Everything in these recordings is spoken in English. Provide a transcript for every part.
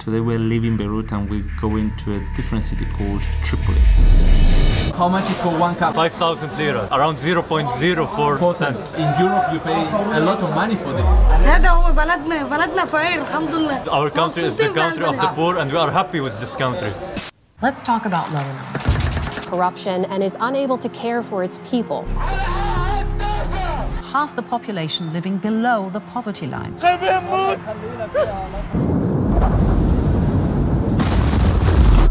Today we're leaving Beirut and we're going to a different city called Tripoli. How much is for one cup? 5,000 lira, around 0.04 cents. In Europe you pay a lot of money for this. Our country is the country of the poor and we are happy with this country. Let's talk about Lebanon. Corruption and is unable to care for its people. Half the population living below the poverty line.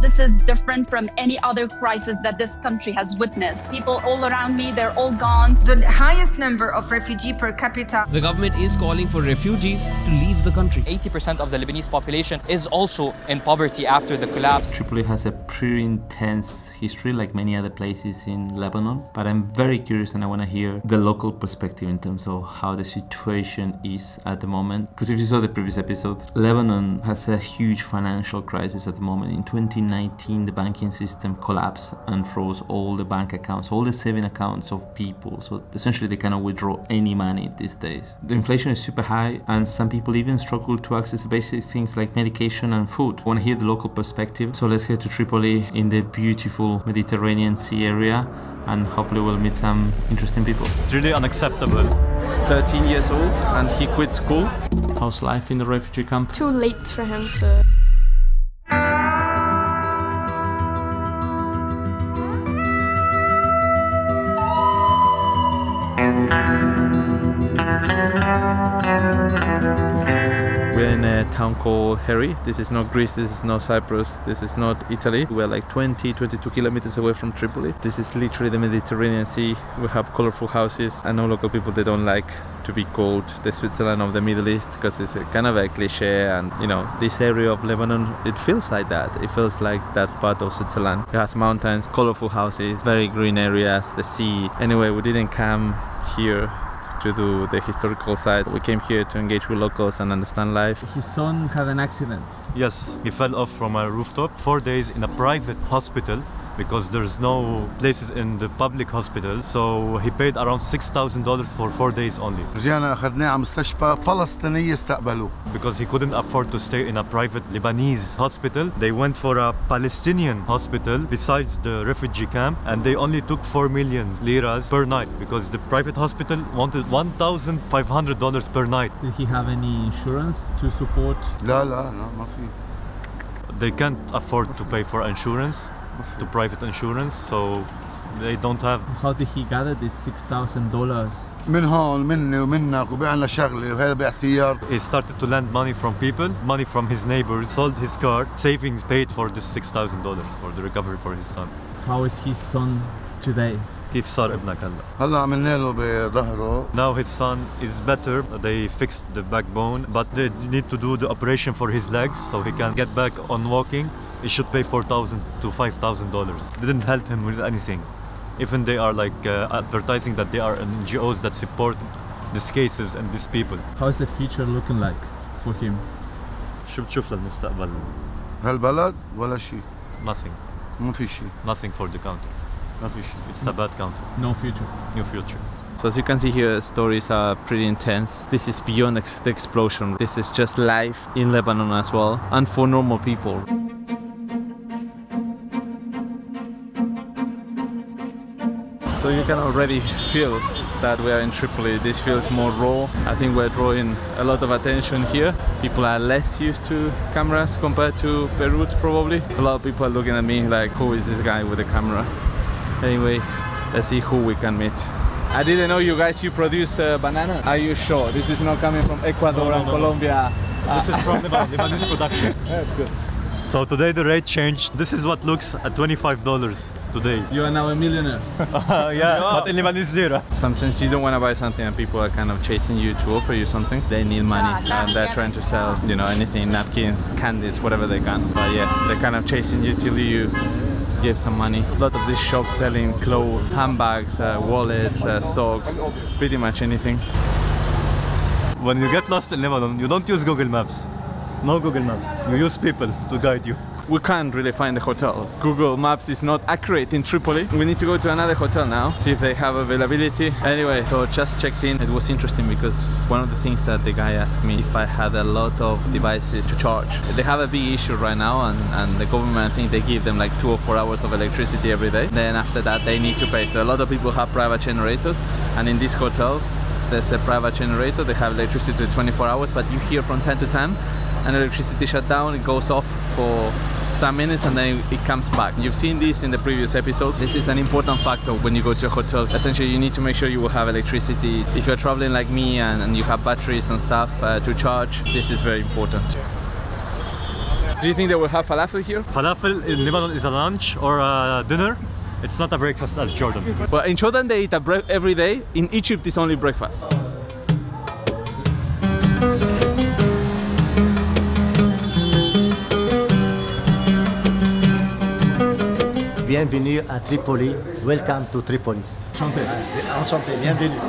This is different from any other crisis that this country has witnessed. People all around me, they're all gone. The highest number of refugees per capita. The government is calling for refugees to leave the country. 80% of the Lebanese population is also in poverty after the collapse. Tripoli has a pretty intense history like many other places in Lebanon, but I'm very curious and I want to hear the local perspective in terms of how the situation is at the moment. Because if you saw the previous episode, Lebanon has a huge financial crisis at the moment. In 2019, the banking system collapsed and froze all the bank accounts, all the saving accounts of people. So essentially they cannot withdraw any money these days. The inflation is super high and some people even struggle to access basic things like medication and food. I want to hear the local perspective. So let's head to Tripoli in the beautiful Mediterranean Sea area and hopefully we'll meet some interesting people. It's really unacceptable. 13 years old and he quit school. How's life in the refugee camp? Too late for him to... We're in a town called Heri. This is not Greece, this is not Cyprus, this is not Italy. We're like 22 kilometers away from Tripoli. This is literally the Mediterranean Sea. We have colorful houses. I know local people, they don't like to be called the Switzerland of the Middle East because it's a kind of a cliche, and you know, this area of Lebanon, it feels like that. It feels like that part of Switzerland. It has mountains, colorful houses, very green areas, the sea. Anyway, we didn't come here to do the historical side. We came here to engage with locals and understand life. His son had an accident. Yes, he fell off from a rooftop. 4 days in a private hospital because there's no places in the public hospital, so he paid around $6,000 for 4 days only. Because he couldn't afford to stay in a private Lebanese hospital, they went for a Palestinian hospital besides the refugee camp, and they only took 4 million liras per night because the private hospital wanted $1,500 per night. Did he have any insurance to support? They can't afford to pay for insurance, to private insurance, so they don't have. How did he gather this $6,000? He started to lend money from people, money from his neighbors, sold his car, savings paid for this $6,000 for the recovery for his son. How is his son today? كيف صار ابنك هلا؟ Now his son is better. They fixed the backbone, but they need to do the operation for his legs so he can get back on walking. He should pay $4,000 to $5,000. They didn't help him with anything. Even they are like advertising that they are NGOs that support these cases and these people. How is the future looking like for him? شو بتشوف للمستقبل؟ هالبلد ولا شيء. Nothing. ما في شيء. Nothing for the country. ما في شيء. It's a bad country. No future. No future. So as you can see here, stories are pretty intense. This is beyond the explosion. This is just life in Lebanon as well, and for normal people. So you can already feel that we are in Tripoli. This feels more raw. I think we're drawing a lot of attention here. People are less used to cameras compared to Beirut, probably. A lot of people are looking at me like, who is this guy with a camera? Anyway, let's see who we can meet. I didn't know you guys, you produce banana. Are you sure? This is not coming from Ecuador and Colombia. This is from Lebanese production. That's good. So today the rate changed. This is what looks at $25 today. You are now a millionaire. Yeah, but in Lebanese lira. Sometimes you don't want to buy something and people are kind of chasing you to offer you something. They need money and they're trying to sell, you know, anything, napkins, candies, whatever they can. But yeah, they're kind of chasing you till you give some money. A lot of these shops selling clothes, handbags, wallets, socks, pretty much anything. When you get lost in Lebanon, you don't use Google Maps. No Google Maps. You use people to guide you. We can't really find the hotel. Google Maps is not accurate in Tripoli. We need to go to another hotel now, see if they have availability. Anyway, so just checked in. It was interesting because one of the things that the guy asked me if I had a lot of devices to charge. They have a big issue right now, and the government, I think they give them like 2 or 4 hours of electricity every day. Then after that they need to pay. So a lot of people have private generators, and in this hotel there's a private generator. They have electricity 24 hours, but you hear from time to time and electricity shut down, it goes off for some minutes and then it comes back. You've seen this in the previous episodes. This is an important factor when you go to a hotel. Essentially, you need to make sure you will have electricity. If you're traveling like me and you have batteries and stuff to charge, this is very important. Do you think they will have falafel here? Falafel in Lebanon is a lunch or a dinner. It's not a breakfast as Jordan. Well, in Jordan they eat every day. In Egypt it's only breakfast. Bienvenue à Tripoli. Welcome to Tripoli. Enchanté. Enchanté, bienvenue.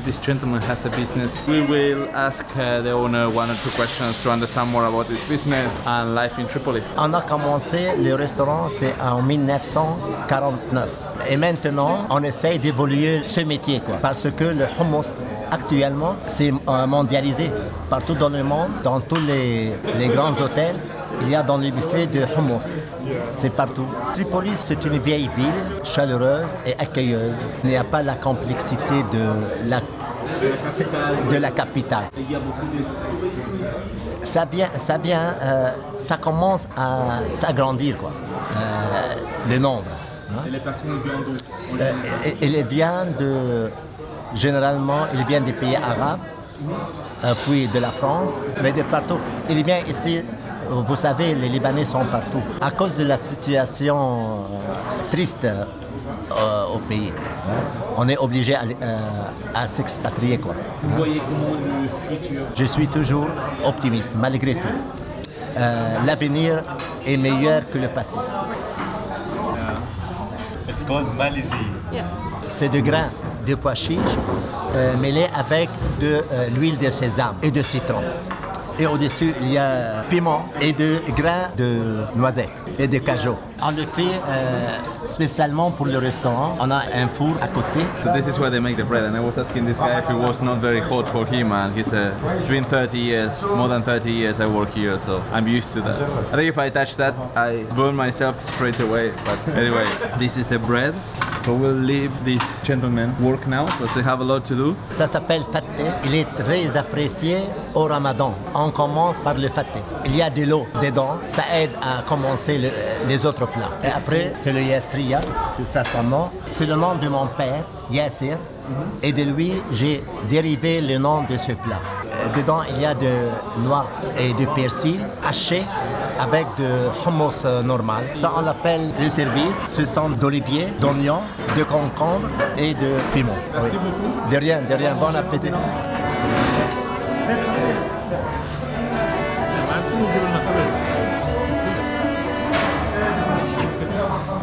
This gentleman has a business. We will ask the owner 1 or 2 questions to understand more about this business and life in Tripoli. On a commencé le restaurant, c'est en 1949. Et maintenant, on essaye d'évoluer ce métier, quoi. Parce que le hummus, actuellement, c'est mondialisé. Partout dans le monde, dans tous les grands hôtels, il y a dans les buffets de hummus. C'est partout. Tripoli, c'est une vieille ville, chaleureuse et accueilleuse. Il n'y a pas la complexité de la capitale. Ça commence à s'agrandir, quoi. Le nombre. Hein? Et les personnes viennent d'où? Il vient généralement, il vient des pays arabes, puis de la France, mais de partout. Il vient ici. Vous savez, les Libanais sont partout. À cause de la situation triste au pays, on est obligé à s'expatrier, quoi. Vous voyez comment le futur? Je suis toujours optimiste, malgré tout. L'avenir est meilleur que le passé. It's called malizi. Yeah. C'est de grains de pois chiches mêlés avec de l'huile de sésame et de citron. Et au-dessus, il y a piment et de grains de noisettes et de cajou. On le fait spécialement pour le restaurant. On a un four à côté. So this is where they make the bread, and I was asking this guy if it was not very hot for him, and he said it's been 30 years, more than 30 years I work here, so I'm used to that. I think if I touch that, I burn myself straight away. But anyway, this is the bread. So we'll leave this gentleman work now because they have a lot to do. Ça s'appelle fatteh. Il est très apprécié au Ramadan. On commence par le fatteh. Il y a de l'eau dedans. Ça aide à commencer les autres plats. Et après, c'est le yassriya. C'est ça son nom. C'est le nom de mon père, Yassir. Et de lui, j'ai dérivé le nom de ce plat. Dedans, il y a de noix et de persil hachés avec de hummus normal. Ça, on l'appelle le service. Ce sont d'olivier, d'oignons, de concombre et de piment. Merci beaucoup. De rien, de rien. Bon appétit.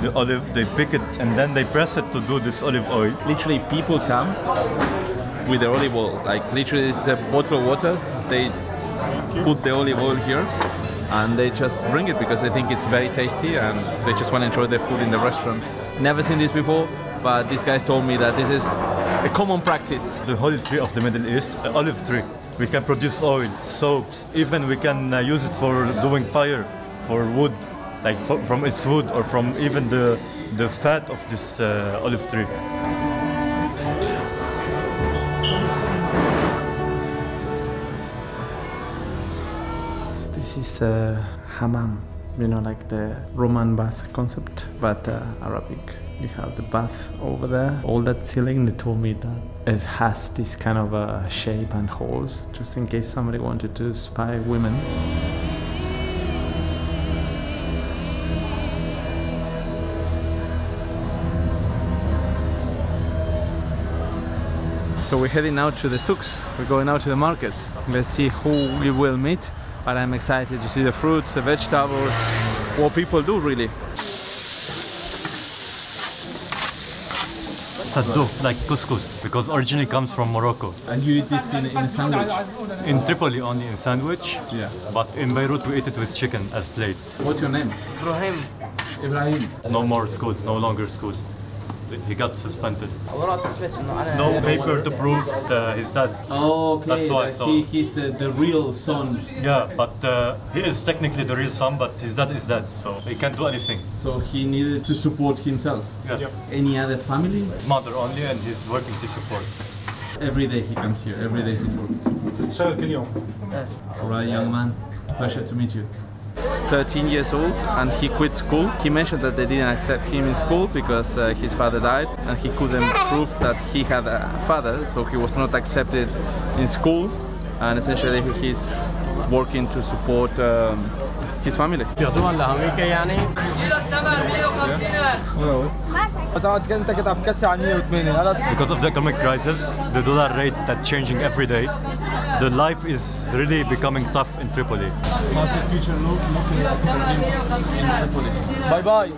The olive, they pick it and then they press it to do this olive oil. Literally, people come with the olive oil. Like literally, this is a bottle of water. They put the olive oil here, and they just bring it because they think it's very tasty and they just want to enjoy their food in the restaurant. Never seen this before, but these guys told me that this is a common practice. The holy tree of the Middle East, olive tree. We can produce oil, soaps, even we can use it for doing fire, for wood, like from its wood or from even the fat of this olive tree. So this is hammam, you know, like the Roman bath concept, but Arabic. You have the bath over there. All that ceiling, they told me that it has this kind of shape and holes, just in case somebody wanted to spy women. So we're heading out to the souks. We're going out to the markets. Let's see who we will meet. But I'm excited to see the fruits, the vegetables, what people do really. Saddo, like couscous, because originally comes from Morocco. And you eat this in a sandwich? In Tripoli only in sandwich, Yeah. but in Beirut we eat it with chicken as plate. What's your name? Ibrahim. No more school, no longer school. He got suspended. No paper to prove his dad. Oh, okay. That's why. Like So he's the real son. yeah, but he is technically the real son, but his dad is dead, so he can't do anything. So he needed to support himself. Yeah. Any other family? His mother only, and he's working to support. Every day he comes here. Every day he works. All right, young man. Pleasure to meet you. 13 years old, and he quit school. He mentioned that they didn't accept him in school because his father died, and he couldn't prove that he had a father, so he was not accepted in school, and essentially he's working to support his family. Because of the economic crisis, the dollar rate that's changing every day, the life is really becoming tough in Tripoli. How's the future looking like for him in Tripoli? باي باي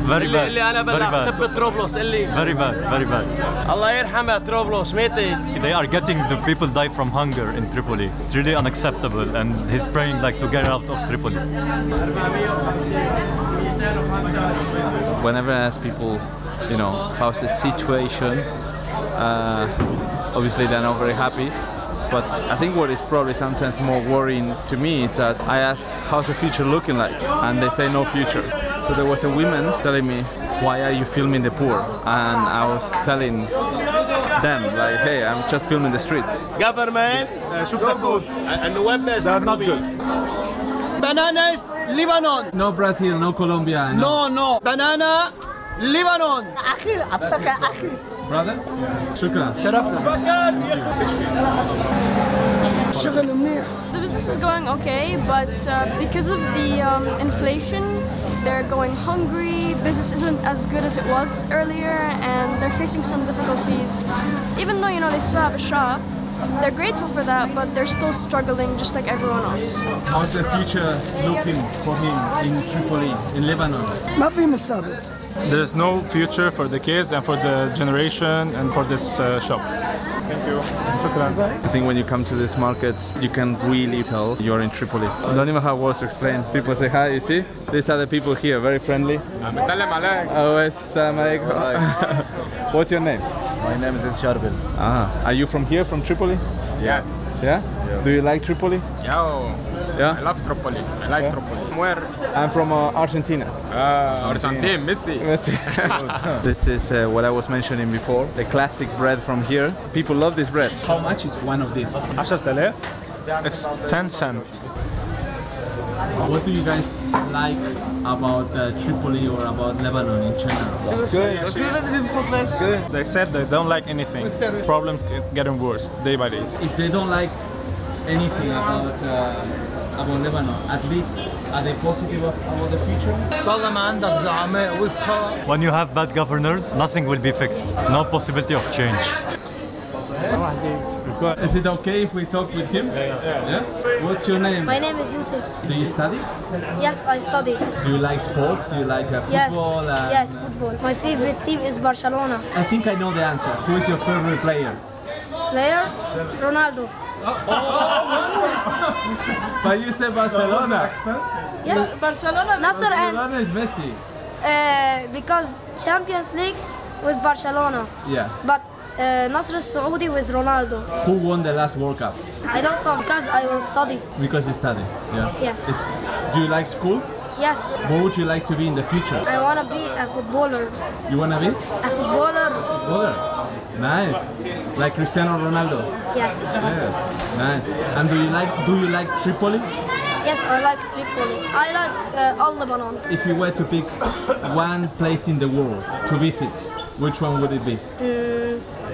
Very bad. اللي انا Very bad. بحب طرابلس اللي Very bad. Very bad. الله يرحمها طرابلس ماتت. They are getting the people die from hunger in Tripoli. It's really unacceptable, and he's praying like to get out of Tripoli. Whenever I ask people, you know, how's the situation, obviously they're not very happy. But I think what is probably sometimes more worrying to me is that I ask, how's the future looking like? And they say no future. So there was a woman telling me, why are you filming the poor? And I was telling them, like, hey, I'm just filming the streets. Government and the web is not good. Bananas, Lebanon. No Brazil, no Colombia. No. Banana, Lebanon. Brother? Shukran. شرفنا. The business is going okay, but because of the inflation, they're going hungry. Business isn't as good as it was earlier, and they're facing some difficulties. Even though, you know, they still have a shop, they're grateful for that, but they're still struggling just like everyone else. How's the future looking for him in Tripoli, in Lebanon? ما في مستقبل. There's no future for the kids and for the generation and for this shop. Thank you. I think when you come to these markets, you can really tell you're in Tripoli. I don't even have words to explain. People say hi, you see? These are the people here, very friendly. Always, salam alaikum. What's your name? My name is Sharbil. Are you from here, from Tripoli? Yes. Yeah? Do you like Tripoli? Yeah? I love Tripoli. I like Tripoli. Where? I'm from Argentina. Argentina, Messi. This is what I was mentioning before, the classic bread from here. People love this bread. How much is one of these? 10,000. It's 10 cents. What do you guys like about Tripoli or about Lebanon in general? Good. They said they don't like anything. Problems getting worse day by day. If they don't like anything about Lebanon, at least are they positive about the future? When you have bad governors, nothing will be fixed. No possibility of change. Is it okay if we talk with him? Yeah. What's your name? My name is Yusuf. Do you study? Yes, I study. Do you like sports? Do you like football? Yes, football. My favorite team is Barcelona. I think I know the answer. Who is your favorite player? Ronaldo. But you said Barcelona. Yeah, Barcelona. Nasser and Barcelona is Messi. because Champions League was Barcelona. Yeah. But Nasser Saudi was Ronaldo. Who won the last World Cup? I don't know because I will study. Because you study. Yeah. Yes. Do you like school? Yes. What would you like to be in the future? I want to be a footballer. You want to be? A footballer. Footballer. Nice. Like Cristiano Ronaldo. Yes. Yeah. Nice. And do you like Tripoli? Yes, I like Tripoli. I like all Lebanon. If you were to pick one place in the world to visit, which one would it be?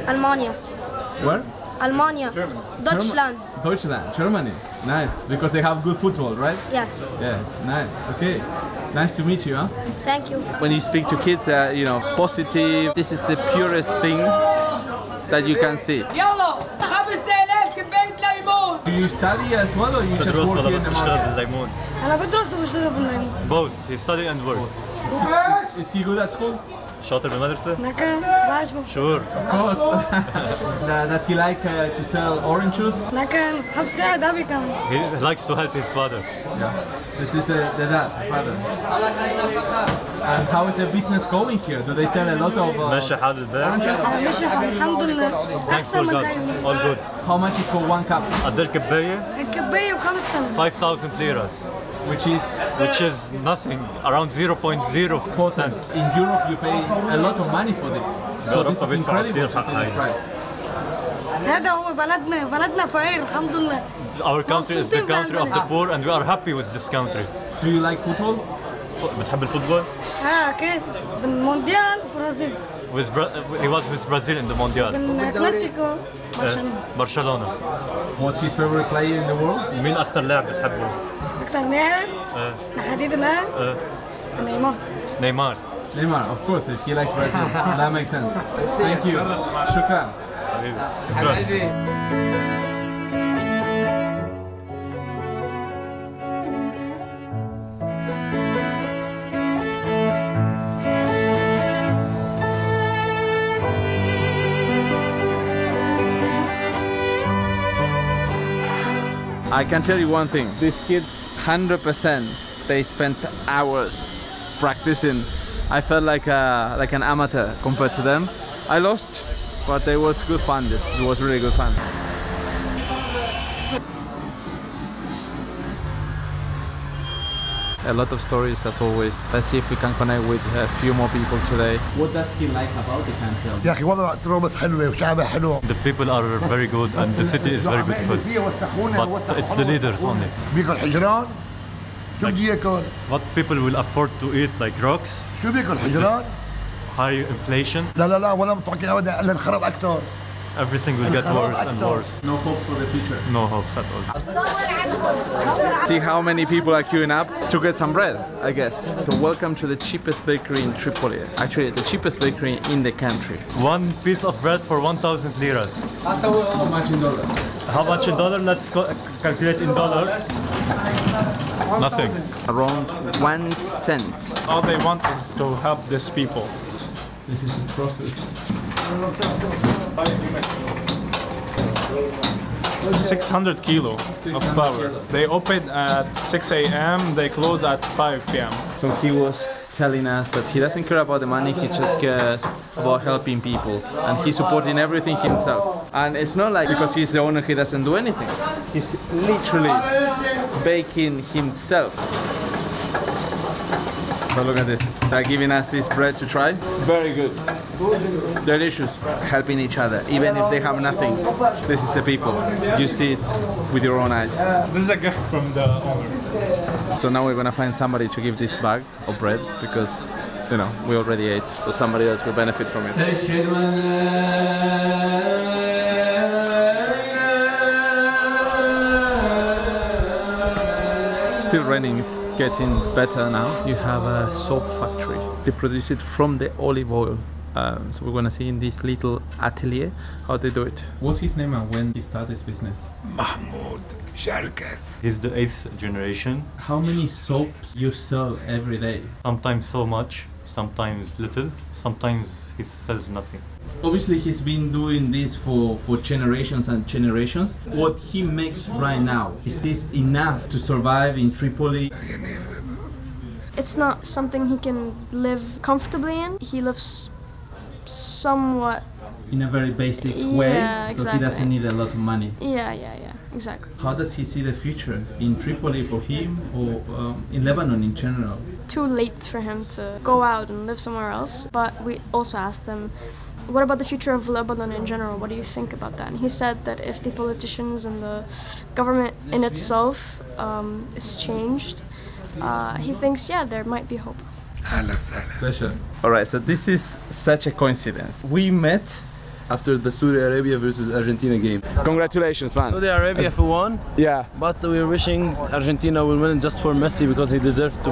Almania. Where? Almania. Germany. Deutschland. Deutschland, Germany. Nice. Because they have good football, right? Yes. Yeah, nice. Okay. Nice to meet you, huh? Thank you. When you speak to kids, you know, positive, this is the purest thing that you can see. Do you study as well or you just work here in the market? Both. He study and work. Is he good at school? شاطر بالمدرسة؟ نكا بعجبه. Sure. Of course. Does he like to sell orange juice? نكا بحب ساعد أبي كمان. He likes to help his father. Yeah. This is the dad, the father. And how is the business going here? Do they sell a lot of ماشي حال البيع. ماشي الحمد لله. Thanks for God. All good. How much is for one cup? قد الكباية؟ الكباية ب5,000. 5,000 liras. Which is nothing, around 0.04 cents. In Europe you pay a lot of money for this. So this is incredible to see this price. هذا هو بلدنا فقير الحمد لله. Our country is the country of the poor and we are happy with this country. Do you like football? بتحب الفوتبول؟ أكيد بالمونديال برازيل. He was with Brazil in the Mondial. بالكلاسيكو برشلونة. What's his favorite player in the world? مين أكثر لاعب بتحبه؟ أكثر لاعب؟ لحديد الآن؟ نيمار. Neymar, of course, if he likes Brazil. That makes sense. Thank you. شكرا. I can tell you one thing, these kids 100% they spent hours practicing. I felt like an amateur compared to them. I lost, but it was good fun. It was really good fun. A lot of stories as always. Let's see if we can connect with a few more people today. What does he like about the country? يا أخي والله تروبس حلوة وشعبها حلو. The people are very good and the city is very beautiful. But it's the leaders only. بياكل حجران؟ شو بده ياكل؟ What people will afford to eat like rocks. شو بياكل حجران؟ High inflation. لا ولا متوقع أبدا إلا الخرب أكثر. Everything will get worse and worse. No hopes for the future. No hopes at all. See how many people are queuing up to get some bread, I guess. So welcome to the cheapest bakery in Tripoli. Actually, the cheapest bakery in the country. One piece of bread for 1,000 liras. How much in dollars? How much in dollar? Let's calculate in dollars. Nothing. Around 1 cent. All they want is to help these people. This is the process. 600 kilo of flour. They open at 6 a.m. They close at 5 p.m. So he was telling us that he doesn't care about the money, he just cares about helping people. And he's supporting everything himself. And it's not like because he's the owner he doesn't do anything. He's literally baking himself. So look at this. They're giving us this bread to try. Very good. Delicious. Helping each other, even if they have nothing. This is the people. You see it with your own eyes. This is a gift from the owner. So now we're gonna find somebody to give this bag of bread because, you know, we already ate. So somebody else will benefit from it. Still raining, is getting better now. You have a soap factory. They produce it from the olive oil. So we're gonna see in this little atelier how they do it. What's his name and when he started his business? Mahmoud Sharkas. He's the 8th generation. How many soaps you sell every day? Sometimes so much, sometimes little, sometimes he sells nothing. Obviously he's been doing this for generations and generations. What he makes right now, is this enough to survive in Tripoli? It's not something he can live comfortably in. He lives somewhat in a very basic way, exactly. So he doesn't need a lot of money. Yeah, exactly. How does he see the future in Tripoli for him or in Lebanon in general? Too late for him to go out and live somewhere else, but we also asked him, what about the future of Lebanon in general? What do you think about that? And he said that if the politicians and the government in itself is changed, he thinks, yeah, there might be hope. Pleasure. Alright, so this is such a coincidence. We met after the Saudi Arabia versus Argentina game. Congratulations, man. Saudi Arabia won. Yeah. But we're wishing Argentina will win just for Messi because he deserves to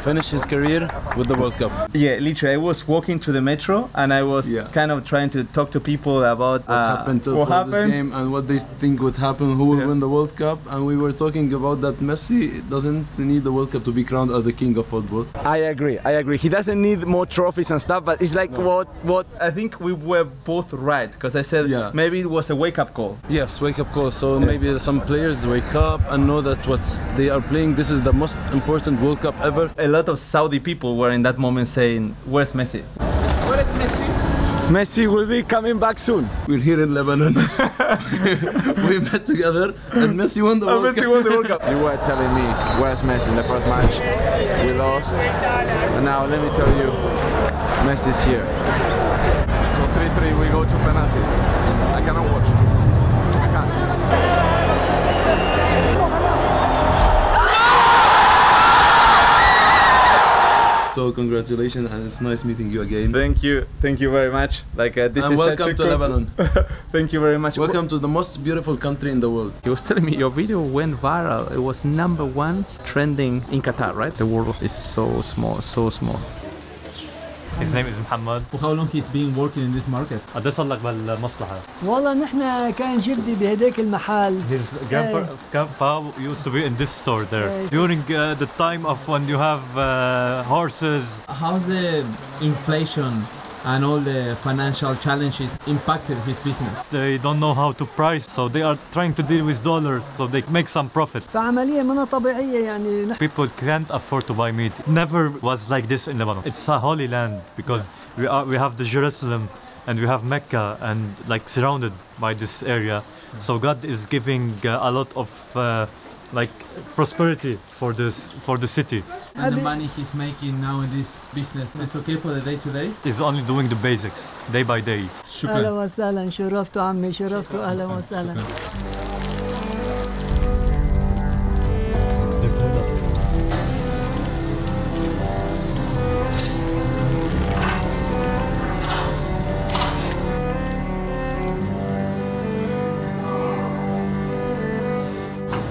finish his career with the World Cup. Yeah, literally, I was walking to the metro and I was kind of trying to talk to people about what happened this game and what they think would happen, who will win the World Cup, and we were talking about that Messi doesn't need the World Cup to be crowned as the king of football. I agree. He doesn't need more trophies and stuff, but it's like what I think we were both right, because I said maybe it was a wake-up call. Yes, wake-up call. So maybe some players wake up and know that what they are playing, this is the most important World Cup ever. A lot of Saudi people were in that moment saying, where's Messi? Where is Messi? Messi will be coming back soon. We're here in Lebanon. We met together and Messi won the World Cup. You were telling me, where's Messi in the first match? We lost. And now let me tell you, Messi's here. So 3-3, we go to penalties. I cannot watch. I can't. So congratulations, and it's nice meeting you again. Thank you very much. This is welcome to Lebanon. Thank you very much. Welcome to the most beautiful country in the world. He was telling me your video went viral. It was #1 trending in Qatar, right? The world is so small, so small. His name is Muhammad. How long he's been working in this market? قد صار لك بالمصلحة؟ والله نحن كان جدي بهداك المحل. His grandpa used to be in this store there during the time of when you have horses. How's the inflation and all the financial challenges impacted his business? They don't know how to price, so they are trying to deal with dollars, so they make some profit. فعملية منها طبيعية يعني. People can't afford to buy meat. Never was like this in Lebanon. It's a holy land because we have the Jerusalem and we have Mecca and like surrounded by this area. So God is giving a lot of prosperity for the city. And the money he's making now in this business is okay for the day-to-day? He's only doing the basics, day by day. أهلا وسهلا شرفتوا عمي شرفتوا أهلا وسهلا.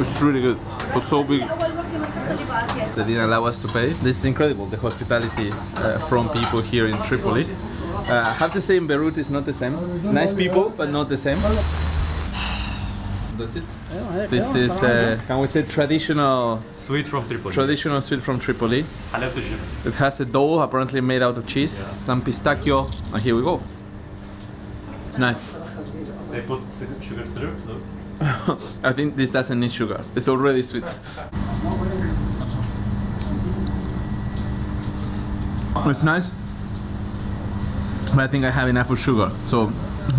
It's really good. It's so big. They didn't allow us to pay. This is incredible, the hospitality from people here in Tripoli. I have to say in Beirut it's not the same. Nice people, but not the same. That's it. This is, can we say, traditional sweet from Tripoli. Traditional sweet from Tripoli. It has a dough apparently made out of cheese, some pistachio, and here we go. It's nice. They put sugar syrup? No. I think this doesn't need sugar. It's already sweet. It's nice, but I think I have enough of sugar. So,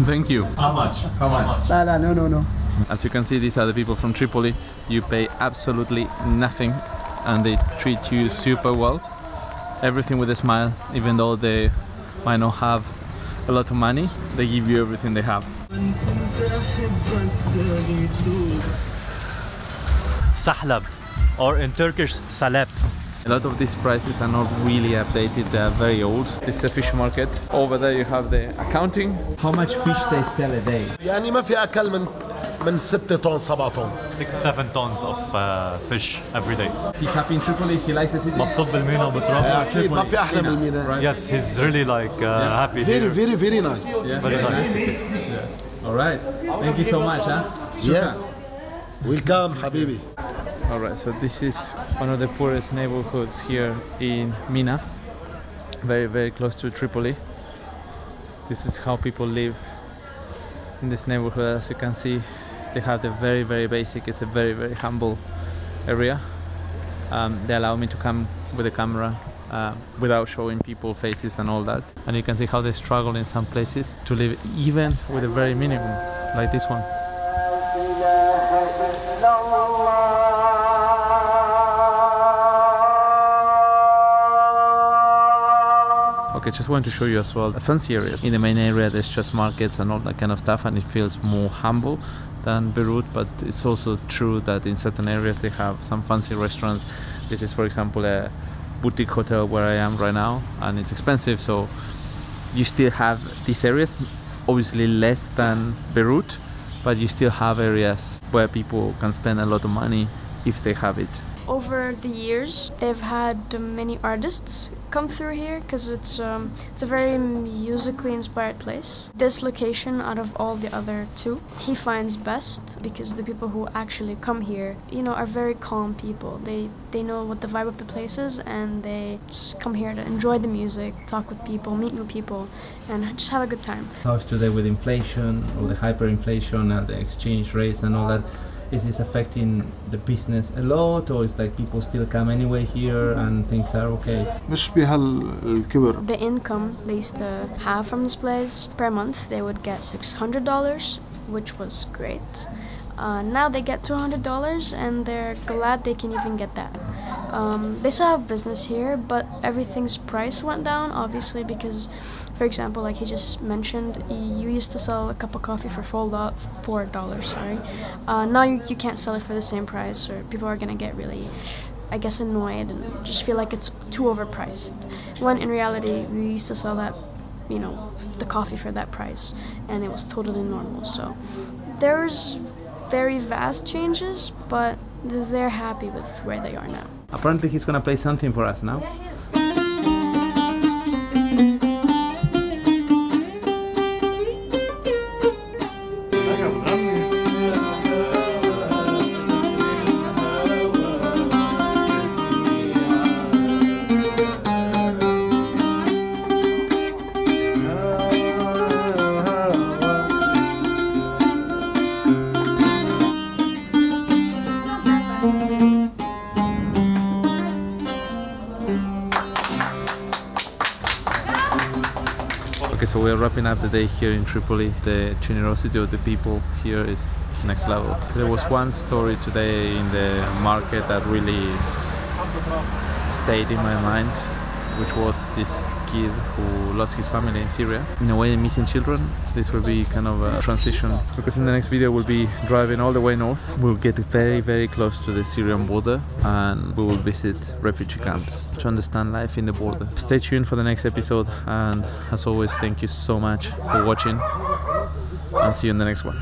thank you. How much? How much? No. As you can see, these are the people from Tripoli. You pay absolutely nothing, and they treat you super well. Everything with a smile, even though they might not have a lot of money. They give you everything they have. Sahlab, or in Turkish, salep. A lot of these prices are not really updated, they are very old. This is a fish market. Over there you have the accounting. How much fish they sell a day? يعني ما في أكل من 6 طن 7 طن. 6-7 tons of fish every day. He's happy in Tripoli, he likes the city. مبسوط بالمينا وبترابه. أكيد ما في أحلى من المينا. Yes, he's really happy here. Very nice. Very nice. All right. Thank you so much, huh? Yes. Welcome, Habibi. All right, so this is one of the poorest neighborhoods here in Mina. Very, very close to Tripoli. This is how people live in this neighborhood. As you can see, they have the very, very basic. It's a very, very humble area. They allow me to come with the camera without showing people faces and all that. And you can see how they struggle in some places to live even with a very minimum, like this one. Okay, just wanted to show you as well a fancy area. In the main area there's just markets and all that kind of stuff, and it feels more humble than Beirut, but it's also true that in certain areas they have some fancy restaurants. This is, for example, a boutique hotel where I am right now, and it's expensive, so you still have these areas, obviously less than Beirut, but you still have areas where people can spend a lot of money if they have it. Over the years, they've had many artists come through here because it's a very musically inspired place. This location, out of all the other two, he finds best because the people who actually come here, you know, are very calm people. They know what the vibe of the place is, and they just come here to enjoy the music, talk with people, meet new people, and just have a good time. How's today with inflation, or the hyperinflation and the exchange rates and all that? Is this affecting the business a lot, or is like people still come anyway here and things are okay? The income they used to have from this place per month, they would get $600, which was great. Now they get $200 and they're glad they can even get that. They still have business here, but everything's price went down, obviously, because, for example, like he just mentioned, you used to sell a cup of coffee for $4. Now you can't sell it for the same price, or people are gonna get really, I guess, annoyed and just feel like it's too overpriced. When in reality, we used to sell that, you know, the coffee for that price, and it was totally normal. So there's very vast changes, but they're happy with where they are now. Apparently he's gonna play something for us now. Yeah, he is. Okay, so we're wrapping up the day here in Tripoli. The generosity of the people here is next level. There was one story today in the market that really stayed in my mind, which was this kid who lost his family in Syria. In a way, missing children. This will be kind of a transition, because in the next video we'll be driving all the way north. We'll get very, very close to the Syrian border, and we will visit refugee camps to understand life in the border. Stay tuned for the next episode, and as always, thank you so much for watching, and see you in the next one.